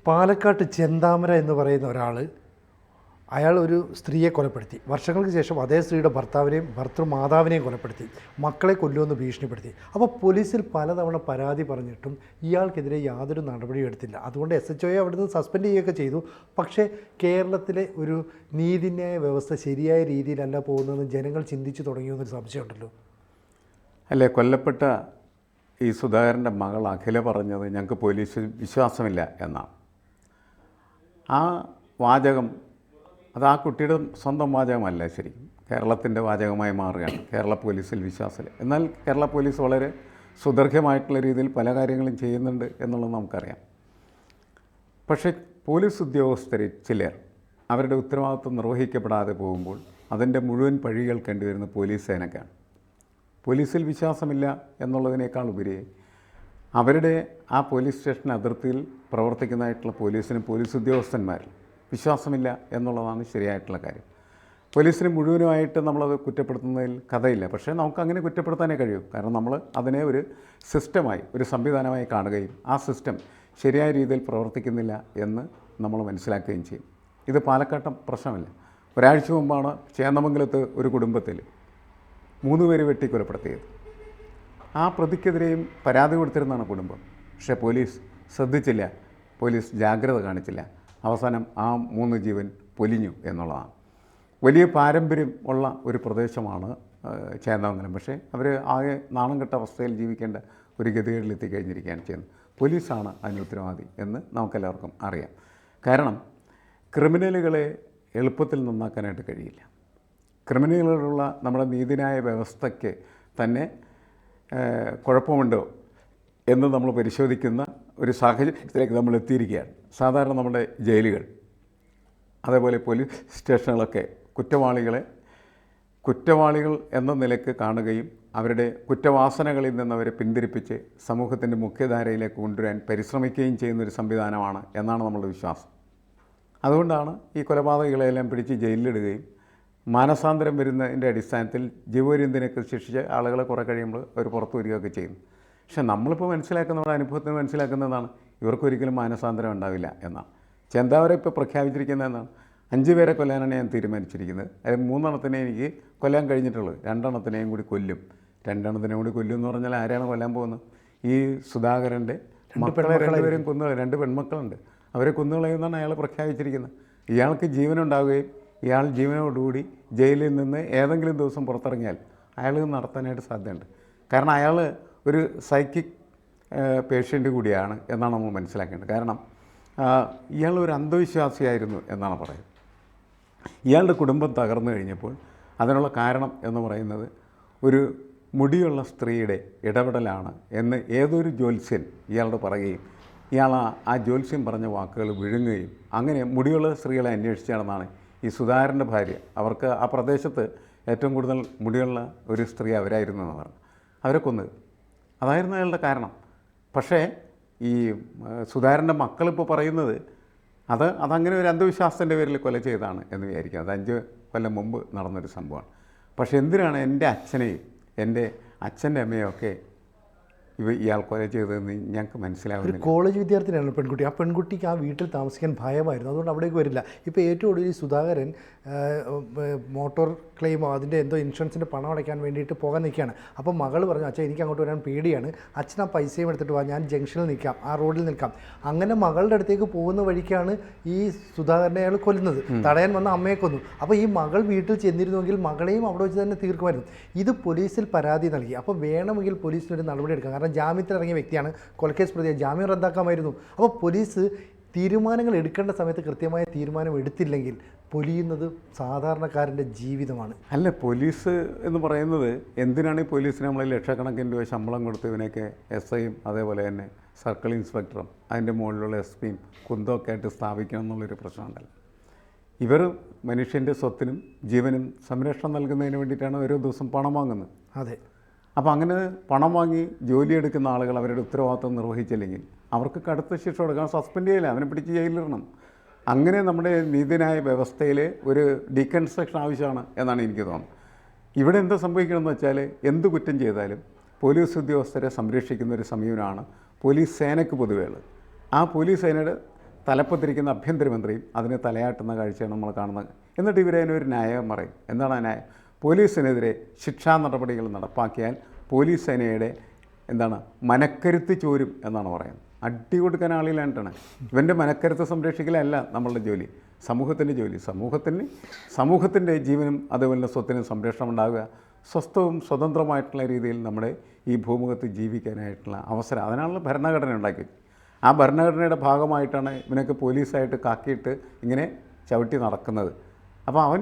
പാലക്കാട്ട് ചെന്താമര എന്ന് പറയുന്ന ഒരാൾ അയാൾ ഒരു സ്ത്രീയെ കൊലപ്പെടുത്തി. വർഷങ്ങൾക്ക് ശേഷം അതേ സ്ത്രീയുടെ ഭർത്താവിനെയും ഭർത്തൃമാതാവിനെയും കൊലപ്പെടുത്തി. മക്കളെ കൊല്ലുമെന്ന് ഭീഷണിപ്പെടുത്തി. അപ്പോൾ പോലീസിൽ പലതവണ പരാതി പറഞ്ഞിട്ടും ഇയാൾക്കെതിരെ യാതൊരു നടപടിയും എടുത്തില്ല. അതുകൊണ്ട് SHOയെ അവിടുന്ന് സസ്പെൻഡ് ചെയ്യുകയൊക്കെ ചെയ്തു. പക്ഷേ കേരളത്തിലെ ഒരു നീതിന്യായ വ്യവസ്ഥ ശരിയായ രീതിയിലല്ല പോകുന്നതെന്ന് ജനങ്ങൾ ചിന്തിച്ചു തുടങ്ങിയെന്നൊരു സംശയമുണ്ടല്ലോ. അല്ലേ, കൊല്ലപ്പെട്ട ഈ സുധാകരൻ്റെ മകൾ അഖില പറഞ്ഞത് ഞങ്ങൾക്ക് പോലീസിൽ വിശ്വാസമില്ല എന്നാണ്. ആ വാചകം അത് ആ കുട്ടിയുടെ സ്വന്തം വാചകമല്ല, ശരിക്കും കേരളത്തിൻ്റെ വാചകമായി മാറുകയാണ്. കേരള പോലീസിൽ വിശ്വാസമില്ല. എന്നാൽ കേരള പോലീസ് വളരെ സുദീർഘമായിട്ടുള്ള രീതിയിൽ പല കാര്യങ്ങളും ചെയ്യുന്നുണ്ട് എന്നുള്ളത് നമുക്കറിയാം. പക്ഷേ പോലീസ് ഉദ്യോഗസ്ഥർ ചിലർ അവരുടെ ഉത്തരവാദിത്വം നിർവഹിക്കപ്പെടാതെ പോകുമ്പോൾ അതിൻ്റെ മുഴുവൻ പഴി കേൾക്കേണ്ടി വരുന്ന പോലീസ് സേനക്കാണ്. പോലീസിൽ വിശ്വാസമില്ല എന്നുള്ളതിനേക്കാൾ ഉപരി അവരുടെ ആ പോലീസ് സ്റ്റേഷൻ അതിർത്തിയിൽ പ്രവർത്തിക്കുന്നതായിട്ടുള്ള പോലീസിനും പോലീസ് ഉദ്യോഗസ്ഥന്മാരിൽ വിശ്വാസമില്ല എന്നുള്ളതാണ് ശരിയായിട്ടുള്ള കാര്യം. പോലീസിന് മുഴുവനുമായിട്ട് നമ്മളത് കുറ്റപ്പെടുത്തുന്നതിൽ കഥയില്ല. പക്ഷേ നമുക്കങ്ങനെ കുറ്റപ്പെടുത്താനേ കഴിയൂ. കാരണം നമ്മൾ അതിനെ ഒരു സിസ്റ്റമായി, ഒരു സംവിധാനമായി കാണുകയും ആ സിസ്റ്റം ശരിയായ രീതിയിൽ പ്രവർത്തിക്കുന്നില്ല എന്ന് നമ്മൾ മനസ്സിലാക്കുകയും ചെയ്യും. ഇത് പാലക്കാട്ടം പ്രശ്നമല്ല. ഒരാഴ്ച മുമ്പാണ് ചേന്നമംഗലത്ത് ഒരു കുടുംബത്തിൽ 3 പേര് വെട്ടിക്കൊലപ്പെടുത്തിയത്. ആ പ്രതിക്കെതിരെയും പരാതി കൊടുത്തിരുന്നതാണ് കുടുംബം. പക്ഷേ പോലീസ് ശ്രദ്ധിച്ചില്ല, പോലീസ് ജാഗ്രത കാണിച്ചില്ല. അവസാനം ആ 3 ജീവൻ പൊലിഞ്ഞു എന്നുള്ളതാണ്. വലിയ പാരമ്പര്യം ഉള്ള ഒരു പ്രദേശമാണ് ചേന്ദമംഗലം. പക്ഷേ അവർ ആകെ നാണം കെട്ട അവസ്ഥയിൽ ജീവിക്കേണ്ട ഒരു ഗതികേടിലെത്തിക്കഴിഞ്ഞിരിക്കുകയാണ് ചെയ്യുന്നത്. പോലീസാണ് അതിന് ഉത്തരവാദി എന്ന് നമുക്കെല്ലാവർക്കും അറിയാം. കാരണം ക്രിമിനലുകളെ എളുപ്പത്തിൽ നന്നാക്കാനായിട്ട് കഴിയില്ല. ക്രിമിനലുകളുള്ള നമ്മുടെ നീതിന്യായ വ്യവസ്ഥയ്ക്ക് തന്നെ കുഴപ്പമുണ്ടോ എന്ന് നമ്മൾ പരിശോധിക്കുന്ന ഒരു സാഹചര്യത്തിലേക്ക് നമ്മൾ എത്തിയിരിക്കുകയാണ്. സാധാരണ നമ്മുടെ ജയിലുകൾ, അതേപോലെ പോലീസ് സ്റ്റേഷനുകളൊക്കെ കുറ്റവാളികൾ എന്ന നിലയ്ക്ക് കാണുകയും അവരുടെ കുറ്റവാസനകളിൽ നിന്ന് അവരെ പിന്തിരിപ്പിച്ച് സമൂഹത്തിൻ്റെ മുഖ്യധാരയിലേക്ക് കൊണ്ടുവരാൻ പരിശ്രമിക്കുകയും ചെയ്യുന്നൊരു സംവിധാനമാണ് എന്നാണ് നമ്മളുടെ വിശ്വാസം. അതുകൊണ്ടാണ് ഈ കൊലപാതകികളെല്ലാം പിടിച്ച് ജയിലിലിടുകയും മാനസാന്തരം വരുന്നതിൻ്റെ അടിസ്ഥാനത്തിൽ ജീവപര്യന്തത്തിനൊക്കെ ശിക്ഷിച്ച് ആളുകളെ കുറേ കഴിയുമ്പോൾ അവർ പുറത്തു വരികയൊക്കെ ചെയ്യുന്നു. പക്ഷേ നമ്മളിപ്പോൾ നമ്മുടെ അനുഭവത്തിന് മനസ്സിലാക്കുന്നതാണ് ഇവർക്കൊരിക്കലും മാനസാന്തരം ഉണ്ടാവില്ല എന്നാണ്. ചെന്താമര ഇപ്പോൾ പ്രഖ്യാപിച്ചിരിക്കുന്നത് എന്നാണ്, 5 പേരെ കൊല്ലാനാണ് ഞാൻ തീരുമാനിച്ചിരിക്കുന്നത്. അതിൽ 3 എണ്ണത്തിനെ എനിക്ക് കൊല്ലാൻ കഴിഞ്ഞിട്ടുള്ളത്, 2 എണ്ണത്തിനെയും കൂടി കൊല്ലും. 2 എണ്ണത്തിനെയും കൂടി കൊല്ലും എന്ന് പറഞ്ഞാൽ ആരാണ് കൊല്ലാൻ പോകുന്നത്? ഈ സുധാകരൻ്റെ മക്കളെ 2 പേരും കൊന്നുകളയും. 2 പെൺമക്കളുണ്ട്, അവരെ കൊന്നുകളയുമെന്നാണ് അയാൾ പ്രഖ്യാപിച്ചിരിക്കുന്നത്. ഇയാൾക്ക് ജീവനുണ്ടാവുകയും ഇയാൾ ജീവനോടുകൂടി ജയിലിൽ നിന്ന് ഏതെങ്കിലും ദിവസം പുറത്തിറങ്ങിയാൽ അയാൾ നടത്താനായിട്ട് സാധ്യതയുണ്ട്. കാരണം അയാൾ ഒരു സൈക്കിക് പേഷ്യൻ്റ് കൂടിയാണ് എന്നാണ് നമ്മൾ മനസ്സിലാക്കേണ്ടത്. കാരണം ഇയാൾ ഒരു അന്ധവിശ്വാസിയായിരുന്നു എന്നാണ് പറയുന്നത്. ഇയാളുടെ കുടുംബം തകർന്നു കഴിഞ്ഞപ്പോൾ അതിനുള്ള കാരണം എന്ന് പറയുന്നത് ഒരു മുടിയുള്ള സ്ത്രീയുടെ ഇടപെടലാണ് എന്ന് ഏതൊരു ജ്യോത്സ്യൻ ഇയാളോട് പറയുകയും ഇയാൾ ആ ജ്യോത്സ്യൻ പറഞ്ഞ വാക്കുകൾ വിഴുങ്ങുകയും അങ്ങനെ മുടിയുള്ള സ്ത്രീകളെ അന്വേഷിച്ച് നടന്നാണ് ഈ സുധാകരൻ്റെ ഭാര്യ. അവർക്ക് ആ പ്രദേശത്ത് ഏറ്റവും കൂടുതൽ മുടിയുള്ള ഒരു സ്ത്രീ അവരായിരുന്നു എന്ന് പറഞ്ഞു. അവരെ കൊന്നത് അതായിരുന്നു അയാളുടെ കാരണം. പക്ഷേ ഈ സുധാകരൻ്റെ മക്കളിപ്പോൾ പറയുന്നത് അതങ്ങനെ ഒരു അന്ധവിശ്വാസത്തിൻ്റെ പേരിൽ കൊല ചെയ്തതാണ് എന്ന് വിചാരിക്കും. അത് 5 കൊല്ലം മുമ്പ് നടന്നൊരു സംഭവമാണ്. പക്ഷേ എന്തിനാണ് എൻ്റെ അച്ഛനെയും എൻ്റെ അച്ഛൻ്റെ അമ്മയും ഒക്കെ ഇയാൾ കൊല ചെയ്തതെന്ന് ഞങ്ങൾക്ക് മനസ്സിലാവുന്നില്ല. ഒരു കോളേജ് വിദ്യാർത്ഥിനിയാണ് പെൺകുട്ടി. ആ പെൺകുട്ടിക്ക് ആ വീട്ടിൽ താമസിക്കാൻ ഭയമായിരുന്നു, അതുകൊണ്ട് അവിടേക്ക് വരില്ല. ഇപ്പോൾ ഏറ്റവും ഒടുവിൽ സുധാകരൻ മോട്ടോർ ക്ലെയിമോ അതിൻ്റെ എന്തോ ഇൻഷുറൻസിൻ്റെ പണം അടയ്ക്കാൻ വേണ്ടിയിട്ട് പോകാൻ നിൽക്കുകയാണ്. അപ്പോൾ മകൾ പറഞ്ഞു, അച്ഛൻ എനിക്ക് അങ്ങോട്ട് വരാൻ പേടിയാണ്, അച്ഛൻ ആ പൈസയും എടുത്തിട്ട് വാ, ഞാൻ ജംഗ്ഷനിൽ നിൽക്കാം, ആ റോഡിൽ നിൽക്കാം. അങ്ങനെ മകളുടെ അടുത്തേക്ക് പോകുന്ന വഴിക്കാണ് ഈ സുധാകരനെ അയാൾ കൊല്ലുന്നത്. തടയാൻ വന്ന അമ്മയെ കൊന്നു. അപ്പോൾ ഈ മകൾ വീട്ടിൽ ചെന്നിരുന്നുവെങ്കിൽ മകളെയും അവിടെ വെച്ച് തന്നെ തീർക്കുമായിരുന്നു. ഇത് പോലീസിൽ പരാതി നൽകി. അപ്പോൾ വേണമെങ്കിൽ പോലീസിനൊരു നടപടി എടുക്കാം. കാരണം ജാമ്യത്തിൽ ഇറങ്ങിയ വ്യക്തിയാണ്, കൊലക്കേസ് പ്രതിയെ ജാമ്യം റദ്ദാക്കാമായിരുന്നു. അപ്പോൾ പോലീസ് തീരുമാനങ്ങൾ എടുക്കേണ്ട സമയത്ത് കൃത്യമായ തീരുമാനം എടുത്തില്ലെങ്കിൽ പൊലിയുന്നത് സാധാരണക്കാരൻ്റെ ജീവിതമാണ്. അല്ല, പോലീസ് എന്ന് പറയുന്നത് എന്തിനാണ് ഈ പോലീസിന് നമ്മൾ ലക്ഷക്കണക്കിന് രൂപ ശമ്പളം കൊടുത്ത് ഇവനെയൊക്കെ SIയും അതേപോലെ തന്നെ സർക്കിൾ ഇൻസ്പെക്ടറും അതിൻ്റെ മുകളിലുള്ള SPയും കുന്തമൊക്കെ ആയിട്ട് സ്ഥാപിക്കണം എന്നുള്ളൊരു പ്രശ്നമുണ്ടല്ലോ. ഇവർ മനുഷ്യൻ്റെ സ്വത്തിനും ജീവനും സംരക്ഷണം നൽകുന്നതിന് വേണ്ടിയിട്ടാണ് ഓരോ ദിവസം പണം വാങ്ങുന്നത്. അതെ. അപ്പോൾ അങ്ങനെ പണം വാങ്ങി ജോലിയെടുക്കുന്ന ആളുകൾ അവരുടെ ഉത്തരവാദിത്വം നിർവഹിച്ചില്ലെങ്കിൽ അവർക്ക് കടുത്ത ശിക്ഷ കൊടുക്കാൻ, സസ്പെൻഡ് ചെയ്യില്ല, അവനെ പിടിച്ച് ജയിലിടണം. അങ്ങനെ നമ്മുടെ നീതിന്യായ വ്യവസ്ഥയിൽ ഒരു ഡീകൺസ്ട്രക്ഷൻ ആവശ്യമാണ് എന്നാണ് എനിക്ക് തോന്നുന്നത്. ഇവിടെ എന്താ സംഭവിക്കണമെന്ന് വെച്ചാൽ എന്ത് കുറ്റം ചെയ്താലും പോലീസ് ഉദ്യോഗസ്ഥരെ സംരക്ഷിക്കുന്ന ഒരു സമീപനമാണ് പോലീസ് സേനയ്ക്ക് പൊതുവേ ഉള്ളത്. ആ പോലീസ് സേനയുടെ തലപ്പത്തിരിക്കുന്ന ആഭ്യന്തരമന്ത്രിയും അതിന് തലയാട്ടുന്ന കാഴ്ചയാണ് നമ്മൾ കാണുന്നത്. എന്നിട്ട് ഇവരതിനൊരു ന്യായം പറയും. എന്താണ് ആ ന്യായം? പോലീസിനെതിരെ ശിക്ഷാ നടപടികൾ നടപ്പാക്കിയാൽ പോലീസ് സേനയുടെ മനക്കരുത്ത് ചോരും എന്നാണ് പറയുന്നത്. അടി കൊടുക്കാൻ ആളില്ലാണ്ടാണ്. ഇവൻ്റെ മനക്കരുത്ത് സംരക്ഷിക്കലല്ല നമ്മളുടെ ജോലി, സമൂഹത്തിൻ്റെ ജോലി. സമൂഹത്തിൻ്റെ ജീവനും അതുപോലെ സ്വത്തിനും സംരക്ഷണം ഉണ്ടാവുക, സ്വസ്ഥവും സ്വതന്ത്രമായിട്ടുള്ള രീതിയിൽ നമ്മുടെ ഈ ഭൂമുഖത്ത് ജീവിക്കാനായിട്ടുള്ള അവസരം, അതിനാണല്ലോ ഭരണഘടന ഉണ്ടാക്കിയത്. ആ ഭരണഘടനയുടെ ഭാഗമായിട്ടാണ് ഇവനൊക്കെ പോലീസായിട്ട് കാക്കിയിട്ട് ഇങ്ങനെ ചവിട്ടി നടക്കുന്നത്. അപ്പോൾ അവൻ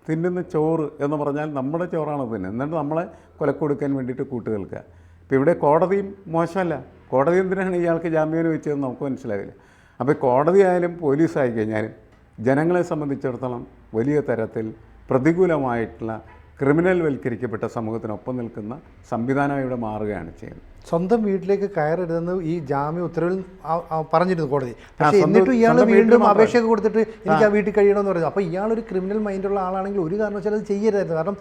തിന്നുന്ന ചോറ് എന്ന് പറഞ്ഞാൽ നമ്മുടെ ചോറാണ് തിന്നുന്നത്. എന്നിട്ട് നമ്മളെ കൊലക്കൊടുക്കാൻ വേണ്ടിയിട്ട് കൂട്ടുകേൾക്കുക. ഇപ്പോൾ ഇവിടെ കോടതിയും മോശമല്ല. കോടതി എന്തിനാണ് ഇയാൾക്ക് ജാമ്യം വെച്ചതെന്ന് നമുക്ക് മനസ്സിലാവില്ല. അപ്പോൾ കോടതി ആയാലും പോലീസായി കഴിഞ്ഞാലും ജനങ്ങളെ സംബന്ധിച്ചിടത്തോളം വലിയ തരത്തിൽ പ്രതികൂലമായിട്ടുള്ള ക്രിമിനൽ വൽക്കരിക്കപ്പെട്ട സമൂഹത്തിനൊപ്പം നിൽക്കുന്ന സംവിധാനം ഇവിടെ മാറുകയാണ് ചെയ്യുന്നത്. സ്വന്തം വീട്ടിലേക്ക് കയറരുതെന്ന് ഈ ജാമ്യ ഉത്തരവിൽ പറഞ്ഞിരുന്നു കോടതി. പക്ഷേ എന്നിട്ടും ഇയാൾ വീണ്ടും അപേക്ഷ കൊടുത്തിട്ട് എനിക്ക് ആ വീട്ടിൽ കഴിയണമെന്ന് പറയുന്നത്. അപ്പോൾ ഇയാളൊരു ക്രിമിനൽ മൈൻഡുള്ള ആളാണെങ്കിൽ ഒരു കാരണവശാലും അത് ചെയ്യരുതായിരുന്നു. കാരണം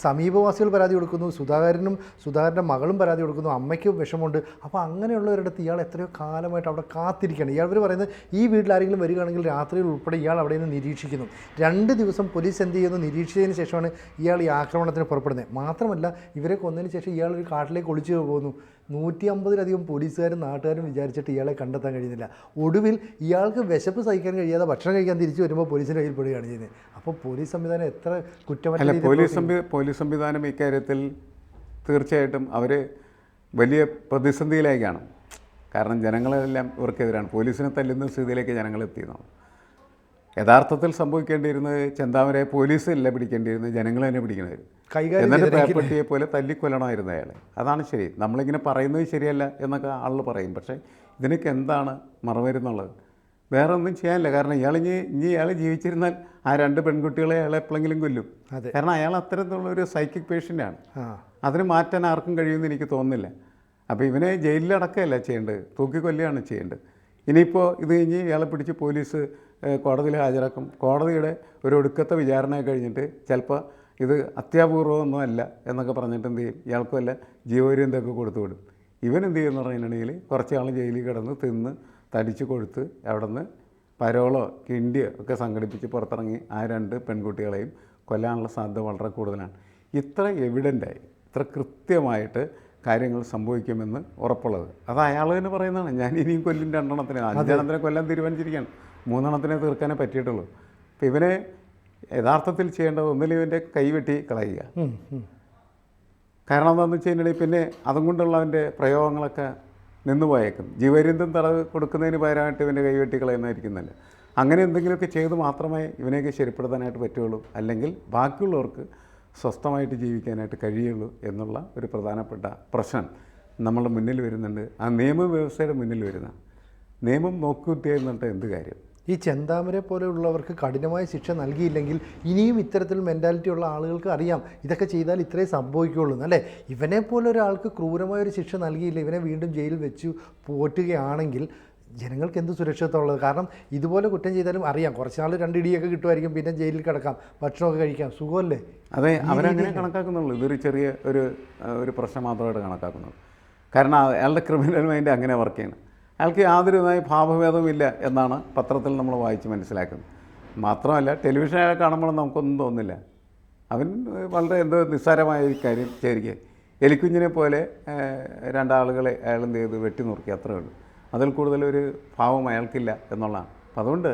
സമീപവാസികൾ പരാതി കൊടുക്കുന്നു, സുധാകരൻ്റെ മകളും പരാതി കൊടുക്കുന്നു, അമ്മയ്ക്ക് വിഷമമുണ്ട്. അപ്പോൾ അങ്ങനെയുള്ളവരിടത്ത് ഇയാൾ എത്രയോ കാലമായിട്ട് അവിടെ കാത്തിരിക്കുകയാണ്. ഇയാൾ പറയുന്നത് ഈ വീട്ടിൽ ആരെങ്കിലും വരികയാണെങ്കിൽ രാത്രിയിൽ ഉൾപ്പെടെ ഇയാൾ അവിടെ നിന്ന് നിരീക്ഷിക്കുന്നു. 2 ദിവസം പോലീസ് എന്ത് ചെയ്യുന്നു, നിരീക്ഷിച്ചതിന് ശേഷമാണ് ഇയാൾ ഈ ആക്രമണത്തിന് പുറപ്പെടുന്നത്. മാത്രമല്ല ഇവരെ കൊന്നതിന് ശേഷം ഇയാൾ ഒരു കാട്ടിലേക്ക് ഒളിച്ചു പോകുന്നു. 150-ലധികം പോലീസുകാരും നാട്ടുകാരും വിചാരിച്ചിട്ട് ഇയാളെ കണ്ടെത്താൻ കഴിയുന്നില്ല. ഒടുവിൽ ഇയാൾക്ക് വിശപ്പ് സഹിക്കാൻ കഴിയാതെ ഭക്ഷണം കഴിക്കാൻ തിരിച്ചു വരുമ്പോൾ പോലീസിൻ്റെ കയ്യിൽ പെടുകയാണ് ചെയ്യുന്നത്. അപ്പോൾ പോലീസ് സംവിധാനം എത്ര കുറ്റമല്ല. പോലീസ് സംവിധാനം ഇക്കാര്യത്തിൽ തീർച്ചയായിട്ടും അവർ വലിയ പ്രതിസന്ധിയിലേക്കാണ്. കാരണം ജനങ്ങളെല്ലാം ഇവർക്കെതിരാണ്. പോലീസിനെ തല്ലുന്ന സ്ഥിതിയിലേക്ക് ജനങ്ങളെത്തിയതാണ്. യഥാർത്ഥത്തിൽ സംഭവിക്കേണ്ടിയിരുന്നത് ചെന്താമരയെ പോലീസല്ല പിടിക്കേണ്ടിയിരുന്നത്, ജനങ്ങൾ തന്നെ പിടിക്കണമായിരുന്നു. എന്നിട്ട് പേപ്പട്ടിയെ പോലെ തല്ലിക്കൊല്ലണമായിരുന്നു അയാളെ. അതാണ് ശരി. നമ്മളിങ്ങനെ പറയുന്നത് ശരിയല്ല എന്നൊക്കെ ആൾ പറയും. പക്ഷേ ഇതിനൊക്കെ എന്താണ് മറുമരുന്നുള്ളത്? വേറെ ഒന്നും ചെയ്യാനില്ല. കാരണം ഇയാൾ ജീവിച്ചിരുന്നാൽ ആ 2 പെൺകുട്ടികളെ അയാൾ എപ്പോഴെങ്കിലും കൊല്ലും. കാരണം അയാൾ അത്തരത്തിലുള്ളൊരു സൈക്കിക് പേഷ്യൻ്റാണ്. അതിന് മാറ്റാൻ ആർക്കും കഴിയുമെന്ന് എനിക്ക് തോന്നുന്നില്ല. അപ്പോൾ ഇവനെ ജയിലിലടക്കമല്ല ചെയ്യേണ്ടത്, തൂക്കിക്കൊല്ലുകയാണ് ചെയ്യേണ്ടത്. ഇനിയിപ്പോൾ ഇത് കഴിഞ്ഞ് ഇയാളെ പിടിച്ച് പോലീസ് കോടതിയിൽ ഹാജരാക്കും. കോടതിയുടെ ഒരു ഒടുക്കത്തെ വിചാരണ കഴിഞ്ഞിട്ട് ചിലപ്പോൾ ഇത് അത്യാപൂർവമൊന്നും അല്ല എന്നൊക്കെ പറഞ്ഞിട്ട് എന്ത് ചെയ്യും, ഇയാൾക്ക് വല്ല ജീവപര്യന്തൊക്കെ കൊടുത്തു വിടും. ഇവൻ എന്ത് ചെയ്യുമെന്ന് പറഞ്ഞിട്ടുണ്ടെങ്കിൽ കുറച്ച് ആൾ ജയിലിൽ കിടന്ന് തിന്ന് തടിച്ച് കൊടുത്ത് അവിടെ നിന്ന് പരോളോ കിണ്ടിയോ ഒക്കെ സംഘടിപ്പിച്ച് പുറത്തിറങ്ങി ആ 2 പെൺകുട്ടികളെയും കൊല്ലാനുള്ള സാധ്യത വളരെ കൂടുതലാണ്. ഇത്ര എവിഡൻ്റായി, ഇത്ര കൃത്യമായിട്ട് കാര്യങ്ങൾ സംഭവിക്കുമെന്ന് ഉറപ്പുള്ളത് അത് അയാൾ തന്നെ പറയുന്നതാണ്. ഞാൻ ഇനിയും കൊല്ലും 2 എണ്ണത്തിനെ, 5 എണ്ണത്തിനെ കൊല്ലാൻ തീരുമാനിച്ചിരിക്കുകയാണ്, 3 എണ്ണത്തിനെ തീർക്കാനേ പറ്റിയിട്ടുള്ളൂ. അപ്പോൾ ഇവനെ യഥാർത്ഥത്തിൽ ചെയ്യേണ്ടത് ഒന്നിലും ഇവൻ്റെ കൈവെട്ടി കളയുക. കാരണം എന്താണെന്ന് വെച്ച് കഴിഞ്ഞാൽ പിന്നെ അതും കൊണ്ടുള്ള അവൻ്റെ പ്രയോഗങ്ങളൊക്കെ നിന്നുപോയേക്കും. ജീവപര്യന്തം തടവ് കൊടുക്കുന്നതിന് പകരമായിട്ട് ഇവൻ്റെ കൈവെട്ടി കളയുന്നതായിരിക്കുന്നില്ല. അങ്ങനെ എന്തെങ്കിലുമൊക്കെ ചെയ്ത് മാത്രമേ ഇവനെയൊക്കെ ശരിപ്പെടുത്താനായിട്ട് പറ്റുള്ളൂ. അല്ലെങ്കിൽ ബാക്കിയുള്ളവർക്ക് സ്വസ്ഥമായിട്ട് ജീവിക്കാനായിട്ട് കഴിയുള്ളൂ എന്നുള്ള ഒരു പ്രധാനപ്പെട്ട പ്രശ്നം നമ്മളുടെ മുന്നിൽ വരുന്നുണ്ട്. ആ നിയമവ്യവസ്ഥയുടെ മുന്നിൽ വരുന്ന നിയമം നോക്കുകുത്തിയെന്നിട്ട് എന്ത് കാര്യം? ഈ ചെന്താമരെ പോലെയുള്ളവർക്ക് കഠിനമായ ശിക്ഷ നൽകിയില്ലെങ്കിൽ ഇനിയും ഇത്തരത്തിൽ മെൻറ്റാലിറ്റി ഉള്ള ആളുകൾക്ക് അറിയാം ഇതൊക്കെ ചെയ്താൽ ഇത്രേ സംഭവിക്കുകയുള്ളൂ അല്ലേ. ഇവനെ പോലെ ഒരാൾക്ക് ക്രൂരമായൊരു ശിക്ഷ നൽകിയില്ല, ഇവനെ വീണ്ടും ജയിലിൽ വെച്ച് പോറ്റുകയാണെങ്കിൽ ജനങ്ങൾക്ക് എന്ത് സുരക്ഷിതത്വമുള്ളത്? കാരണം ഇതുപോലെ കുറ്റം ചെയ്താലും അറിയാം കുറച്ച് നാൾ 2 ഇടിയൊക്കെ കിട്ടുമായിരിക്കും, പിന്നെ ജയിലിൽ കിടക്കാം, ഭക്ഷണമൊക്കെ കഴിക്കാം, സുഖമല്ലേ? അതെ, അവരങ്ങനെ കണക്കാക്കുന്നുള്ളൂ. ഇതൊരു ചെറിയ ഒരു പ്രശ്നം മാത്രമായിട്ട് കണക്കാക്കുന്നുള്ളൂ. കാരണം അയാളുടെ ക്രിമിനൽ മൈൻഡ് അങ്ങനെ വർക്ക് ചെയ്യണം. അയാൾക്ക് യാതൊരു ഭാവഭേദവും ഇല്ല എന്നാണ് പത്രത്തിൽ നമ്മൾ വായിച്ച് മനസ്സിലാക്കുന്നത്. മാത്രമല്ല ടെലിവിഷൻ അയാളെ കാണുമ്പോൾ നമുക്കൊന്നും തോന്നില്ല. അവൻ വളരെ എന്തോ നിസ്സാരമായ ഒരു കാര്യം ചെയ്തിരിക്കുക. എലിക്കുഞ്ഞിനെ പോലെ 2 ആളുകളെ അയാൾ എന്ത് ചെയ്ത് വെട്ടി നുറുക്കി, അത്രയേ ഉള്ളൂ. അതിൽ കൂടുതലൊരു ഭാവം അയാൾക്കില്ല എന്നുള്ളതാണ്. അപ്പം അതുകൊണ്ട്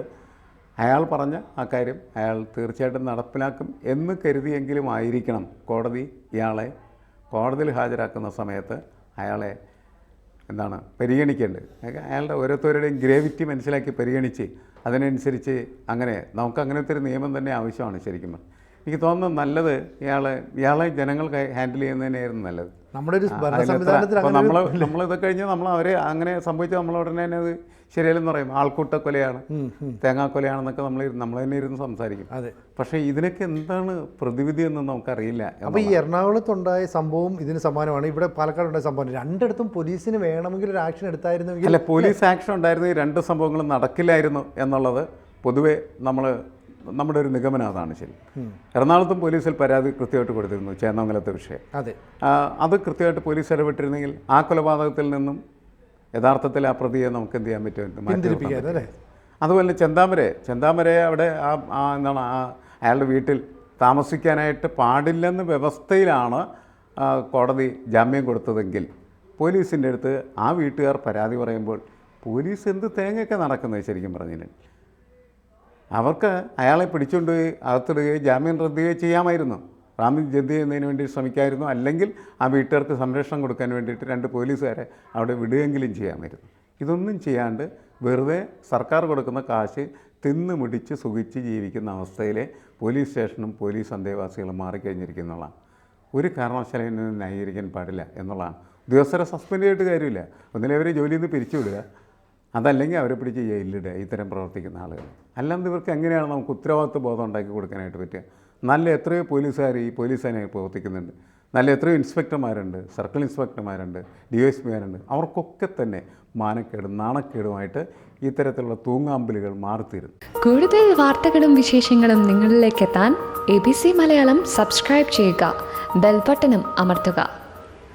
അയാൾ പറഞ്ഞ ആ കാര്യം അയാൾ തീർച്ചയായിട്ടും നടപ്പിലാക്കും എന്ന് കരുതിയെങ്കിലും ആയിരിക്കണം കോടതി ഇയാളെ കോടതിയിൽ ഹാജരാക്കുന്ന സമയത്ത് അയാളെ പരിഗണിക്കേണ്ടത്. അയാളുടെ ഓരോരുത്തരുടെയും ഗ്രാവിറ്റി മനസ്സിലാക്കി പരിഗണിച്ച് അതിനനുസരിച്ച് നമുക്ക് അങ്ങനത്തെ ഒരു നിയമം തന്നെ ആവശ്യമാണ്. ശരിക്കും എനിക്ക് തോന്നുന്നത് നല്ലത് ഇയാളെ ജനങ്ങൾ ഹാൻഡിൽ ചെയ്യുന്നതിനായിരുന്നു നല്ലത്. നമ്മുടെ ഒരു അപ്പോൾ നമ്മളിത് കഴിഞ്ഞ് അവരെ അങ്ങനെ സംഭവിച്ചാൽ നമ്മൾ ഉടനെ തന്നെ അത് ശരിയല്ലെന്ന് പറയും. ആൾക്കൂട്ടക്കൊലയാണ്, തേങ്ങാക്കൊലയാണെന്നൊക്കെ നമ്മൾ തന്നെ ഇരുന്ന് സംസാരിക്കും. അതെ, പക്ഷേ ഇതിനൊക്കെ എന്താണ് പ്രതിവിധി എന്ന് നമുക്കറിയില്ല. അപ്പോൾ ഈ എറണാകുളത്തുണ്ടായ സംഭവം ഇതിന് സമാനമാണ്. ഇവിടെ പാലക്കാടുണ്ടായ സംഭവം 2ഇടത്തും പോലീസിന് വേണമെങ്കിൽ ഒരു ആക്ഷൻ എടുത്തായിരുന്നെങ്കിൽ, അല്ല, പോലീസ് ആക്ഷൻ ഉണ്ടായിരുന്നെങ്കിൽ 2 സംഭവങ്ങളും നടക്കില്ലായിരുന്നു എന്നുള്ളത് പൊതുവെ നമ്മുടെ ഒരു നിഗമനം അതാണ്. ശരി, എറണാകുളത്തും പോലീസിൽ പരാതി കൃത്യമായിട്ട് കൊടുത്തിരുന്നു ചേന്നമംഗലത്തെ വിഷയം. അതെ, അത് കൃത്യമായിട്ട് പോലീസ് ഇടപെട്ടിരുന്നെങ്കിൽ ആ കൊലപാതകത്തിൽ നിന്നും യഥാർത്ഥത്തിൽ ആ പ്രതിയെ നമുക്ക് എന്ത് ചെയ്യാൻ പറ്റും? പിന്തിരിപ്പിക്കാൻ. അതുപോലെ ചെന്താമരയെ അവിടെ എന്താണ് അയാളുടെ വീട്ടിൽ താമസിക്കാനായിട്ട് പാടില്ലെന്ന് വ്യവസ്ഥയിലാണ് കോടതി ജാമ്യം കൊടുത്തതെങ്കിൽ പോലീസിൻ്റെ അടുത്ത് ആ വീട്ടുകാർ പരാതി പറയുമ്പോൾ പോലീസ് എന്ത് തേങ്ങയൊക്കെ നടക്കുന്നത് ശരിക്കും പറഞ്ഞിട്ടുണ്ടെങ്കിൽ അവർക്ക് അയാളെ പിടിച്ചുകൊണ്ടുപോയി അകത്തിടുകയോ ജാമ്യം റദ്ദുകയോ ചെയ്യാമായിരുന്നു, ജാമ്യം റദ്ദ് ചെയ്യുന്നതിന് വേണ്ടി ശ്രമിക്കാമായിരുന്നു, അല്ലെങ്കിൽ ആ വീട്ടുകാർക്ക് സംരക്ഷണം കൊടുക്കാൻ വേണ്ടിയിട്ട് 2 പോലീസുകാരെ അവിടെ വിടുകയെങ്കിലും ചെയ്യാമായിരുന്നു. ഇതൊന്നും ചെയ്യാണ്ട് വെറുതെ സർക്കാർ കൊടുക്കുന്ന കാശ് തിന്ന് മുടിച്ച് സുഖിച്ച് ജീവിക്കുന്ന അവസ്ഥയിലെ പോലീസ് സ്റ്റേഷനും പോലീസ് അന്തേവാസികളും മാറിക്കഴിഞ്ഞിരിക്കുന്നതാണ്. ഒരു കാരണവശാലും ഇതിനെ ന്യായീകരിക്കാൻ പാടില്ല എന്നുള്ളതാണ്. ഉദ്യോഗസ്ഥരെ സസ്പെൻഡ് ചെയ്തിട്ട് കാര്യമില്ല, ഒന്നിലെ അവരെ ജോലിയിൽ നിന്ന് പിരിച്ചുവിടുക, അതല്ലെങ്കിൽ അവരെ പിടിച്ച് ജയിലിലിടുക ഇത്തരം പ്രവർത്തിക്കുന്ന ആളുകൾ. അല്ലാതെ ഇവർക്ക് എങ്ങനെയാണ് നമുക്ക് ഉത്തരവാദിത്വ ബോധം ഉണ്ടാക്കി കൊടുക്കാനായിട്ട് പറ്റുക? നല്ല എത്രയോ പോലീസുകാർ ഈ പോലീസ് സേനയിൽ പ്രവർത്തിക്കുന്നുണ്ട്, നല്ല എത്രയോ ഇൻസ്പെക്ടർമാരുണ്ട്, സർക്കിൾ ഇൻസ്പെക്ടർമാരുണ്ട്, DSPമാരുണ്ട്. അവർക്കൊക്കെ തന്നെ മാനക്കേടും നാണക്കേടുമായിട്ട് ഇത്തരത്തിലുള്ള തൂങ്ങാമ്പലുകൾ മാറിത്തീരുന്നു. കൂടുതൽ വാർത്തകളും വിശേഷങ്ങളും നിങ്ങളിലേക്ക് എത്താൻ ABC മലയാളം സബ്സ്ക്രൈബ് ചെയ്യുക, ബെൽ ബട്ടണും അമർത്തുക.